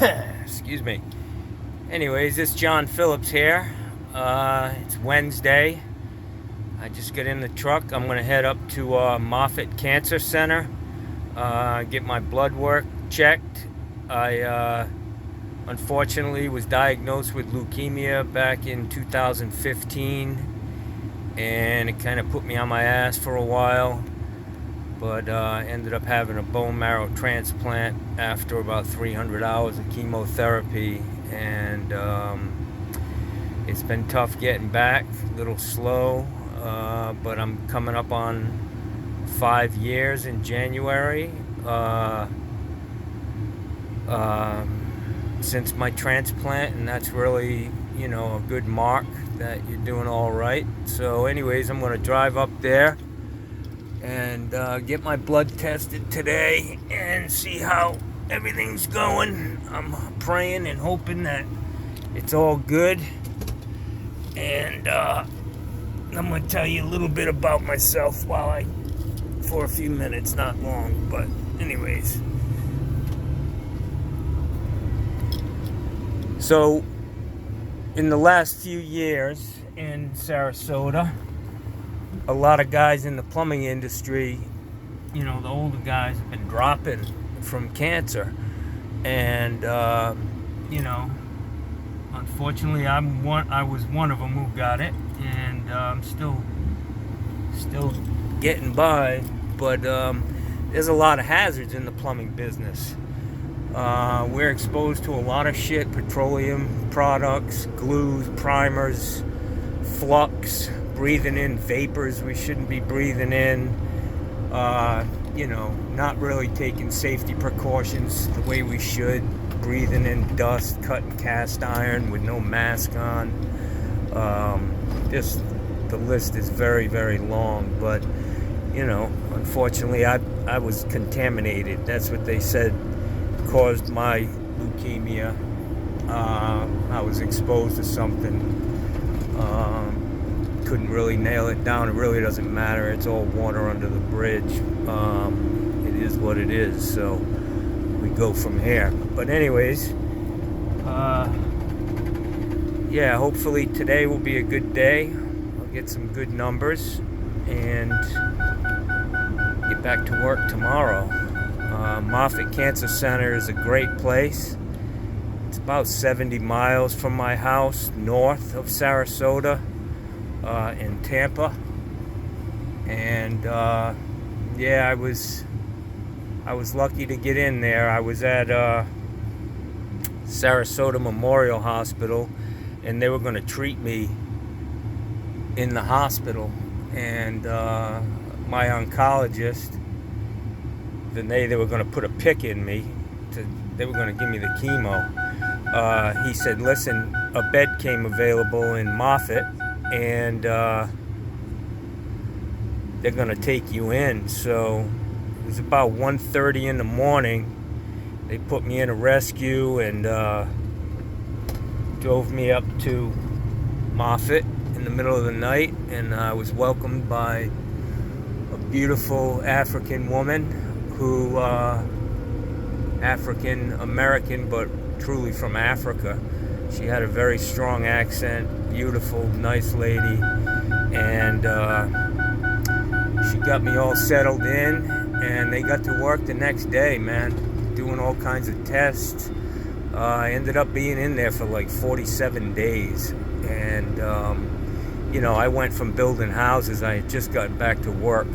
Excuse me. Anyways, this John Phillips here. It's Wednesday. I just got in the truck. I'm gonna head up to Moffitt Cancer Center, get my blood work checked. I unfortunately was diagnosed with leukemia back in 2015, and it kind of put me on my ass for a while. But ended up having a bone marrow transplant after about 300 hours of chemotherapy, and it's been tough getting back, a little slow, but I'm coming up on 5 years in January since my transplant, and that's really, a good mark that you're doing all right. So anyways, I'm going to drive up there and get my blood tested today and see how everything's going. I'm praying and hoping that it's all good. And I'm going to tell you a little bit about myself for a few minutes, not long, but anyways. So, in the last few years in Sarasota, a lot of guys in the plumbing industry, the older guys have been dropping from cancer. And, unfortunately, I was one of them who got it. And I'm still getting by. But there's a lot of hazards in the plumbing business. We're exposed to a lot of shit: petroleum products, glues, primers, flux, breathing in vapors we shouldn't be breathing in, not really taking safety precautions the way we should, breathing in dust, cutting cast iron with no mask on. The list is very, very long, but, unfortunately I was contaminated. That's what they said caused my leukemia. I was exposed to something. Couldn't really nail it down. It really doesn't matter. It's all water under the bridge. It is what it is. So we go from here. But anyways, hopefully today will be a good day. I'll get some good numbers and get back to work tomorrow. Moffitt Cancer Center is a great place. It's about 70 miles from my house, north of Sarasota, in Tampa. And I was lucky to get in there. I was at Sarasota Memorial Hospital, and they were going to treat me in the hospital. And my oncologist, they were going to put a pick in me. They were going to give me the chemo. He said, listen, a bed came available in Moffitt, and they're going to take you in. So it was about 1:30 in the morning. They put me in a rescue and drove me up to Moffitt in the middle of the night, and I was welcomed by a beautiful African woman who, African American, but truly from Africa. She had a very strong accent, beautiful, nice lady, and she got me all settled in, and they got to work the next day, man, doing all kinds of tests. I ended up being in there for like 47 days, and I went from building houses. I had just gotten back to work,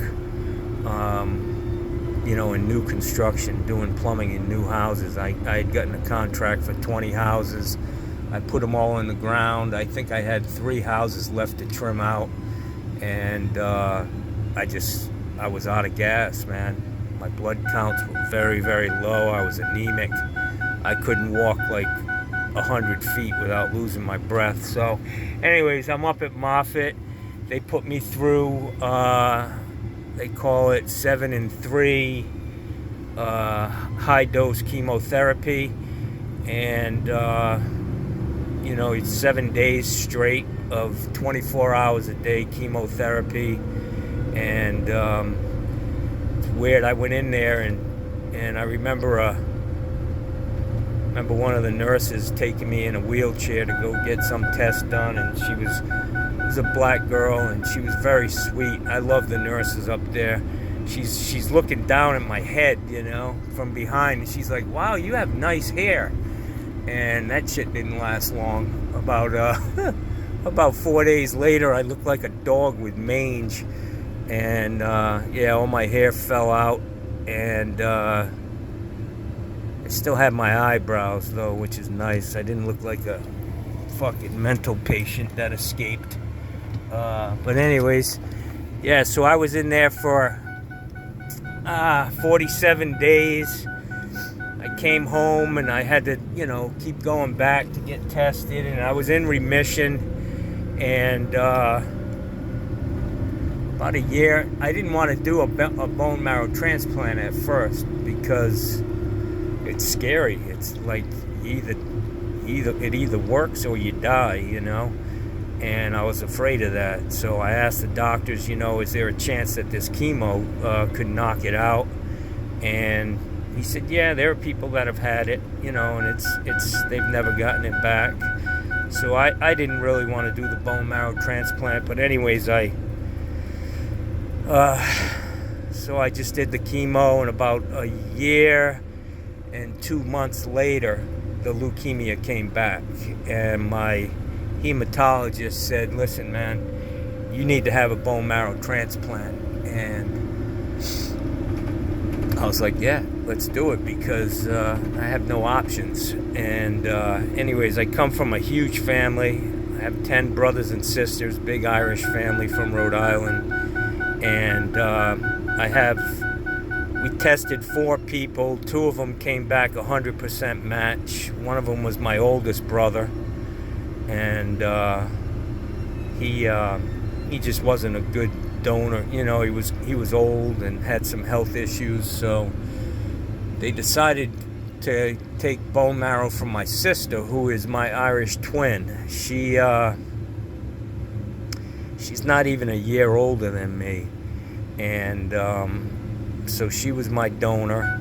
in new construction, doing plumbing in new houses. I had gotten a contract for 20 houses. I put them all in the ground. I think I had 3 houses left to trim out, and I was out of gas, man. My blood counts were very, very low. I was anemic. I couldn't walk like 100 feet without losing my breath. So anyways, I'm up at Moffitt. They put me through, they call it 7 and 3 high dose chemotherapy, and it's 7 days straight of 24 hours a day chemotherapy. And it's weird. I went in there, and I remember remember one of the nurses taking me in a wheelchair to go get some test done, and she was a black girl, and she was very sweet. I love the nurses up there. She's looking down at my head, from behind, and she's like, "Wow, you have nice hair." And that shit didn't last long. About 4 days later, I looked like a dog with mange, and all my hair fell out, and I still had my eyebrows though, which is nice. I didn't look like a fucking mental patient that escaped. But anyways, so I was in there for 47 days. I came home and I had to, keep going back to get tested, and I was in remission. And about a year, I didn't want to do a bone marrow transplant at first because it's scary. It's like it either works or you die, And I was afraid of that. So I asked the doctors, is there a chance that this chemo could knock it out? And he said, yeah, there are people that have had it, and it's they've never gotten it back. So I didn't really want to do the bone marrow transplant, but anyways, so I just did the chemo, and about a year and 2 months later, the leukemia came back, and my hematologist said, "Listen, man, you need to have a bone marrow transplant." And I was like, yeah, let's do it, because I have no options. And anyways, I come from a huge family. I have 10 brothers and sisters, big Irish family from Rhode Island. And we tested 4 people. 2 of them came back 100% match. One of them was my oldest brother. And he just wasn't a good donor. He was old and had some health issues, so they decided to take bone marrow from my sister, who is my Irish twin. She's not even a year older than me, and so she was my donor.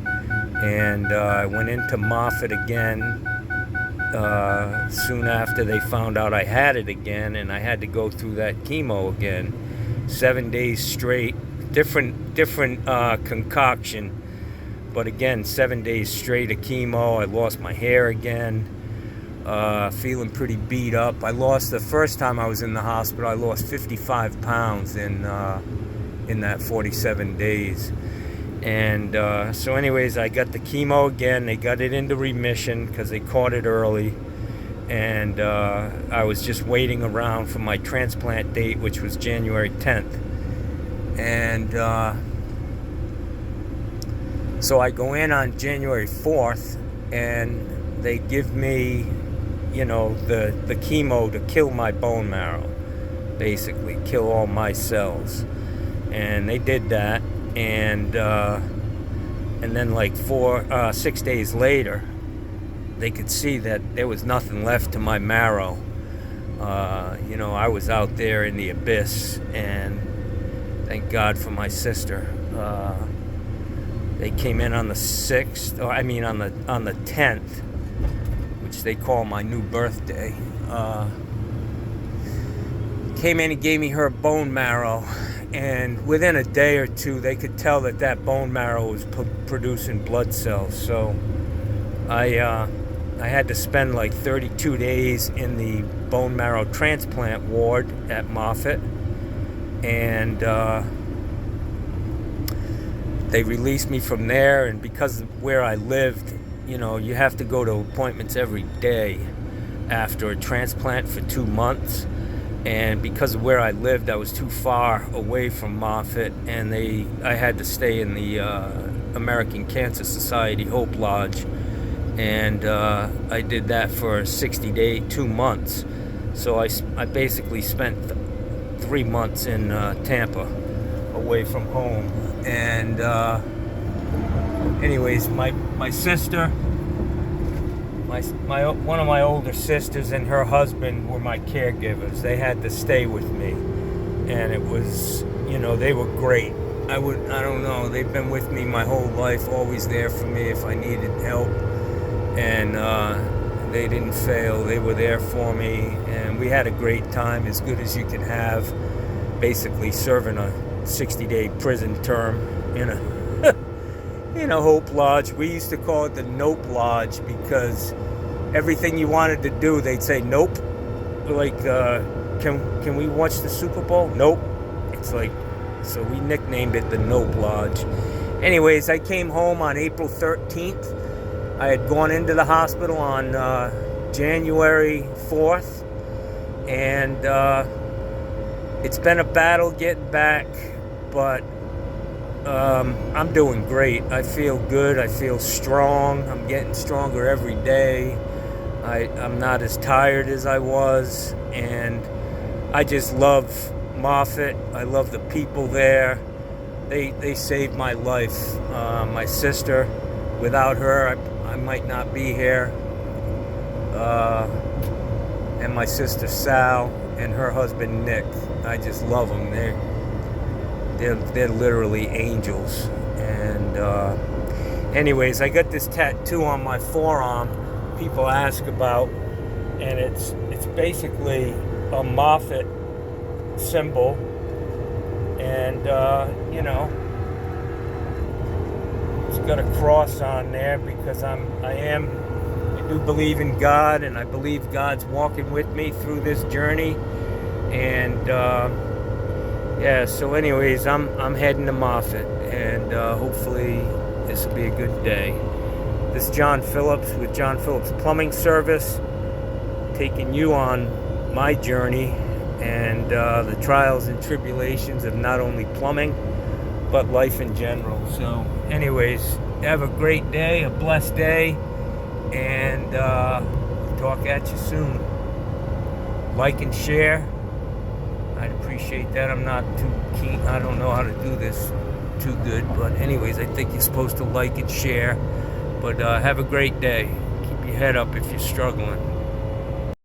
And I went into Moffitt again soon after they found out I had it again, and I had to go through that chemo again. 7 days straight, different concoction, but again, 7 days straight of chemo. I lost my hair again, feeling pretty beat up. The first time I was in the hospital, I lost 55 pounds in that 47 days. And so anyways, I got the chemo again. They got it into remission because they caught it early. And I was just waiting around for my transplant date, which was January 10th. And so I go in on January 4th, and they give me, the chemo to kill my bone marrow, basically kill all my cells. And they did that, and then like 6 days later, they could see that there was nothing left to my marrow. I was out there in the abyss, and thank God for my sister. They came in on the 6th, on the 10th, which they call my new birthday. Came in and gave me her bone marrow, and within a day or two, they could tell that bone marrow was producing blood cells. So I had to spend like 32 days in the bone marrow transplant ward at Moffitt, and they released me from there. And because of where I lived, you have to go to appointments every day after a transplant for 2 months. And because of where I lived, I was too far away from Moffitt, and I had to stay in the American Cancer Society Hope Lodge. And I did that for 2 months. So I basically spent 3 months in Tampa, away from home. And anyways, my sister, one of my older sisters and her husband were my caregivers. They had to stay with me, and it was, they were great. I don't know, they've been with me my whole life, always there for me if I needed help. and they didn't fail. They were there for me, and we had a great time, as good as you can have, basically serving a 60-day prison term in a in a Hope Lodge. We used to call it the Nope Lodge, because everything you wanted to do, they'd say nope. Like, can we watch the Super Bowl? Nope. It's like, so we nicknamed it the Nope Lodge. Anyways, I came home on April 13th. I had gone into the hospital on January 4th, and it's been a battle getting back, but I'm doing great. I feel good. I feel strong. I'm getting stronger every day. I'm not as tired as I was, and I just love Moffat. I love the people there. They saved my life. My sister, without her, I might not be here. And my sister Sal and her husband Nick. I just love them. They're literally angels. And anyways, I got this tattoo on my forearm. People ask about, and it's basically a Moffat symbol, and you know, it's got a cross on there because I do believe in God, and I believe God's walking with me through this journey, and yeah. So anyways, I'm heading to Moffat, and hopefully this will be a good day. This is John Phillips with John Phillips Plumbing Service, taking you on my journey and the trials and tribulations of not only plumbing, but life in general. So anyways, have a great day, a blessed day, and talk at you soon. Like and share. I'd appreciate that. I'm not too keen. I don't know how to do this too good, but anyways, I think you're supposed to like and share. But have a great day. Keep your head up if you're struggling.